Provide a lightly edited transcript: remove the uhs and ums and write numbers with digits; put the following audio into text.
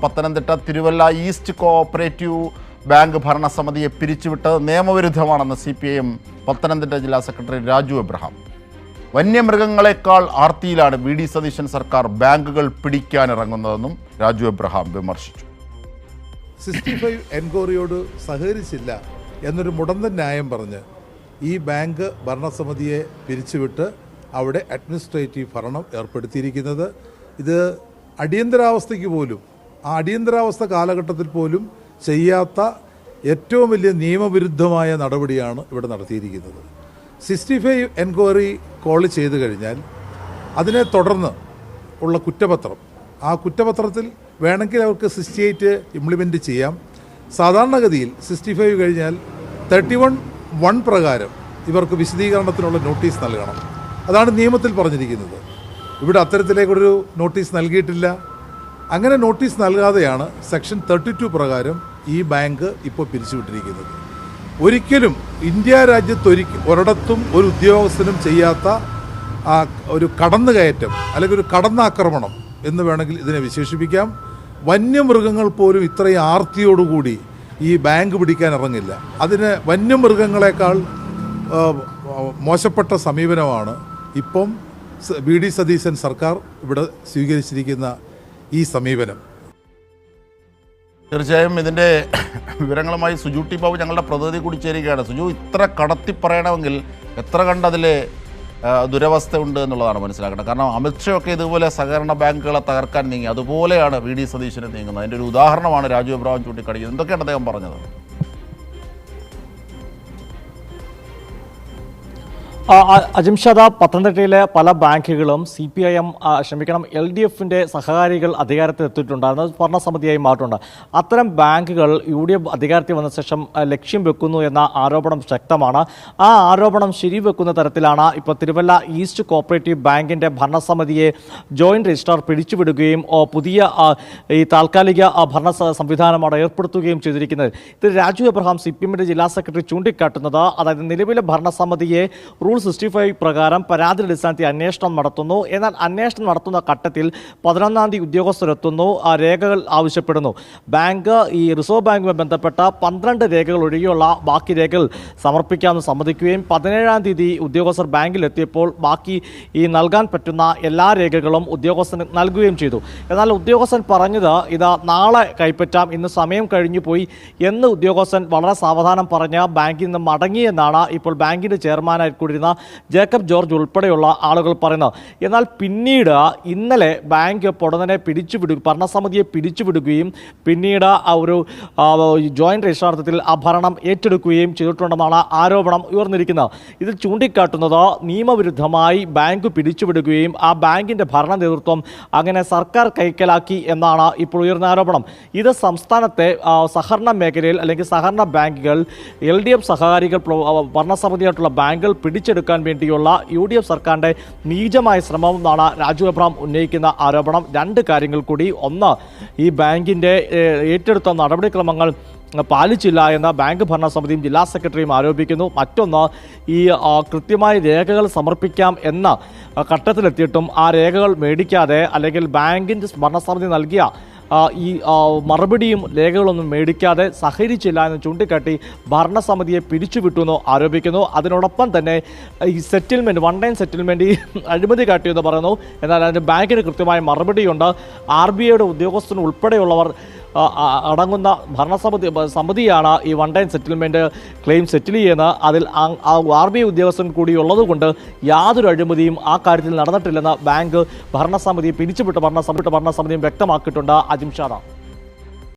Pathanamthitta Thiruvalla East Cooperative Bank ഭരണസമിതിയെ പിരിച്ചുവിട്ടത് നിയമവിരുദ്ധമാണെന്ന് CPIM പത്തനംതിട്ട ജില്ലാ സെക്രട്ടറി രാജു എബ്രഹാം. വന്യമൃഗങ്ങളെക്കാൾ ആർത്തിയിലാണ് VD സതീശൻ സർക്കാർ ബാങ്കുകൾ പിടിക്കാനിറങ്ങുന്നതെന്നും രാജു എബ്രഹാം വിമർശിച്ചു. 65 എൻക്വയറിയോട് സഹകരിച്ചില്ല എന്നൊരു മുടന്തൻ ന്യായം പറഞ്ഞ് ഈ ബാങ്ക് ഭരണസമിതിയെ പിരിച്ചുവിട്ട് അവിടെ അഡ്മിനിസ്ട്രേറ്റീവ് ഭരണം ഏർപ്പെടുത്തിയിരിക്കുന്നത് ഇത് അടിയന്തരാവസ്ഥയ്ക്ക് പോലും ആ അടിയന്തരാവസ്ഥ കാലഘട്ടത്തിൽ പോലും ചെയ്യാത്ത ഏറ്റവും വലിയ നിയമവിരുദ്ധമായ നടപടിയാണ് ഇവിടെ നടത്തിയിരിക്കുന്നത്. 65 എൻക്വയറി കോൾ ചെയ്തു കഴിഞ്ഞാൽ അതിനെ തുടർന്ന് ഉള്ള കുറ്റപത്രം, ആ കുറ്റപത്രത്തിൽ വേണമെങ്കിൽ അവർക്ക് 68 ഇംപ്ലിമെൻറ്റ് ചെയ്യാം. സാധാരണഗതിയിൽ 65 കഴിഞ്ഞാൽ 31(1) പ്രകാരം ഇവർക്ക് വിശദീകരണത്തിനുള്ള നോട്ടീസ് നൽകണം. അതാണ് നിയമത്തിൽ പറഞ്ഞിരിക്കുന്നത്. ഇവിടെ അത്തരത്തിലേക്കൊരു നോട്ടീസ് നൽകിയിട്ടില്ല. അങ്ങനെ നോട്ടീസ് നൽകാതെയാണ് സെക്ഷൻ 32 പ്രകാരം ഈ ബാങ്ക് ഇപ്പോൾ പിരിച്ചുവിട്ടിരിക്കുന്നത്. ഒരിക്കലും ഇന്ത്യ രാജ്യത്ത് ഒരിടത്തും ഒരു ഉദ്യോഗസ്ഥനും ചെയ്യാത്ത ഒരു കടന്നുകയറ്റം അല്ലെങ്കിൽ ഒരു കടന്നാക്രമണം എന്ന് വേണമെങ്കിൽ ഇതിനെ വിശേഷിപ്പിക്കാം. വന്യമൃഗങ്ങൾ പോലും ഇത്രയും ആർത്തിയോടുകൂടി ഈ ബാങ്ക് പിടിക്കാൻ ഇറങ്ങില്ല. അതിന് വന്യമൃഗങ്ങളെക്കാൾ മോശപ്പെട്ട സമീപനമാണ് ഇപ്പം VD സതീശൻ സർക്കാർ ഇവിടെ സ്വീകരിച്ചിരിക്കുന്ന ഈ സമീപനം. തീർച്ചയായും ഇതിൻ്റെ വിവരങ്ങളുമായി സുജു ടി ബാബു ഞങ്ങളുടെ പ്രതിനിധി കൂടി ചേരുകയാണ്. സുജു, ഇത്ര കടത്തി പറയണമെങ്കിൽ എത്ര കണ്ടതിലെ ദുരവസ്ഥ ഉണ്ട് എന്നുള്ളതാണ് മനസ്സിലാക്കേണ്ടത്. കാരണം അമിത്ഷയൊക്കെ ഇതുപോലെ സഹകരണ ബാങ്കുകളെ തകർക്കാൻ നീങ്ങി, അതുപോലെയാണ് VD സതീശന് നീങ്ങുന്നത്. അതിൻ്റെ ഒരു ഉദാഹരണമാണ് രാജു എബ്രഹാം ചൂണ്ടിക്കാണിക്കുന്നത്. എന്തൊക്കെയാണ് അദ്ദേഹം പറഞ്ഞത്? അജിംഷാദ, പത്തനംതിട്ടയിലെ പല ബാങ്കുകളും LDFിൻ്റെ സഹകാരികൾ അധികാരത്തിലെത്തിയിട്ടുണ്ടായിരുന്നു, ഭരണസമിതിയായി മാറിയിട്ടുണ്ട്. അത്തരം ബാങ്കുകൾ UDF അധികാരത്തിൽ വന്ന ശേഷം ലക്ഷ്യം വെക്കുന്നു എന്ന ആരോപണം ശക്തമാണ്. ആ ആരോപണം ശരിവെക്കുന്ന തരത്തിലാണ് ഇപ്പോൾ തിരുവല്ല ഈസ്റ്റ് കോഓപ്പറേറ്റീവ് ബാങ്കിൻ്റെ ഭരണസമിതിയെ ജോയിന്റ് രജിസ്ട്രാർ പിരിച്ചുവിടുകയും പുതിയ ഈ താൽക്കാലിക ഭരണ സംവിധാനമാണ് ഏർപ്പെടുത്തുകയും ചെയ്തിരിക്കുന്നത്. ഇത് രാജു എബ്രഹാം CPMന്റെ ജില്ലാ സെക്രട്ടറി ചൂണ്ടിക്കാട്ടുന്നത്, അതായത് നിലവിലെ ഭരണസമിതിയെ റൂൾ 65 പ്രകാരം പരാതി അടിസ്ഥാനത്തിൽ അന്വേഷണം നടത്തുന്നു. എന്നാൽ അന്വേഷണം നടത്തുന്ന ഘട്ടത്തിൽ 11-ാം തീയതി ഉദ്യോഗസ്ഥരെത്തുന്നു, രേഖകൾ ആവശ്യപ്പെടുന്നു. ബാങ്ക് ഈ റിസർവ് ബാങ്കുമായി ബന്ധപ്പെട്ട 12 രേഖകൾ ഒഴികെയുള്ള ബാക്കി രേഖകൾ സമർപ്പിക്കാമെന്ന് സമ്മതിക്കുകയും 17-ാം തീയതി ഉദ്യോഗസ്ഥർ ബാങ്കിലെത്തിയപ്പോൾ ബാക്കി ഈ നൽകാൻ പറ്റുന്ന എല്ലാ രേഖകളും ഉദ്യോഗസ്ഥന് നൽകുകയും ചെയ്തു. എന്നാൽ ഉദ്യോഗസ്ഥൻ പറഞ്ഞത് ഇത് നാളെ കൈപ്പറ്റാം, ഇന്ന് സമയം കഴിഞ്ഞു പോയി എന്ന് ഉദ്യോഗസ്ഥൻ വളരെ സാവധാനം പറഞ്ഞ് ബാങ്കിൽ നിന്ന് മടങ്ങിയെന്നാണ് ഇപ്പോൾ ബാങ്കിൻ്റെ ചെയർമാനായി കൂടിയിരുന്ന ജേക്കബ് ജോർജ് ഉൾപ്പെടെയുള്ള ആളുകൾ പറയുന്നത്. എന്നാൽ പിന്നീട് ഇന്നലെ ബാങ്ക് പൊടുന്നനെ ഭരണസമിതിയെ പിരിച്ചുവിടുകയും പിന്നീട് ഒരു ജോയിന്റ് രജിസ്ട്രാർത്ഥത്തിൽ ആ ഭരണം ഏറ്റെടുക്കുകയും ചെയ്തിട്ടുണ്ടെന്നാണ് ആരോപണം ഉയർന്നിരിക്കുന്നത്. ഇത് ചൂണ്ടിക്കാട്ടുന്നത് നിയമവിരുദ്ധമായി ബാങ്ക് പിരിച്ചുവിടുകയും ആ ബാങ്കിൻ്റെ ഭരണ നേതൃത്വം അങ്ങനെ സർക്കാർ കൈക്കലാക്കി എന്നാണ് ഇപ്പോൾ ഉയർന്ന ആരോപണം. ഇത് സംസ്ഥാനത്തെ സഹകരണ മേഖലയിൽ അല്ലെങ്കിൽ സഹകരണ ബാങ്കുകൾ LDF സഹകാരികൾ ഭരണസമിതിയായിട്ടുള്ള ബാങ്കുകൾ പിടിച്ചെടുക്കാൻ വേണ്ടിയുള്ള UDF സർക്കാരിൻ്റെ നീചമായ ശ്രമം എന്നാണ് രാജു എബ്രഹാം ഉന്നയിക്കുന്ന ആരോപണം. 2 കാര്യങ്ങൾ കൂടി. ഒന്ന്, ഈ ബാങ്കിൻ്റെ ഏറ്റെടുത്ത നടപടിക്രമങ്ങൾ പാലിച്ചില്ല എന്ന് ബാങ്ക് ഭരണസമിതിയും ജില്ലാ സെക്രട്ടറിയും ആരോപിക്കുന്നു. മറ്റൊന്ന്, ഈ കൃത്യമായ രേഖകൾ സമർപ്പിക്കാം എന്ന ഘട്ടത്തിലെത്തിയിട്ടും ആ രേഖകൾ മേടിക്കാതെ അല്ലെങ്കിൽ ബാങ്കിൻ്റെ ഭരണസമിതി നൽകിയ ഈ മറുപടിയും രേഖകളൊന്നും മേടിക്കാതെ സഹകരിച്ചില്ല എന്ന് ചൂണ്ടിക്കാട്ടി ഭരണസമിതിയെ പിരിച്ചുവിട്ടുവെന്ന് ആരോപിക്കുന്നു. അതിനോടൊപ്പം തന്നെ ഈ സെറ്റിൽമെൻറ്റ്, വൺ ടൈം സെറ്റിൽമെൻറ്റ് അഴിമതി കാട്ടിയെന്ന് പറയുന്നു. എന്നാൽ അതിന് ബാങ്കിന് കൃത്യമായ മറുപടിയുണ്ട്. RBIയുടെ ഉദ്യോഗസ്ഥൻ ഉൾപ്പെടെയുള്ളവർ അടങ്ങുന്ന സമിതിയാണ് ഈ one time settlement claim settle ചെയ്യുന്നത്. അതിൽ RBI ഉദ്യോഗസ്ഥൻ കൂടി ഉള്ളതുകൊണ്ട് യാതൊരു അഴിമതിയും ആ കാര്യത്തിൽ നടന്നിട്ടില്ലെന്ന് ബാങ്ക് ഭരണസമിതിയെ പിരിച്ചുവിട്ട ഭരണസമിതിയും വ്യക്തമാക്കിയിട്ടുണ്ട്. അജിംഷാദ.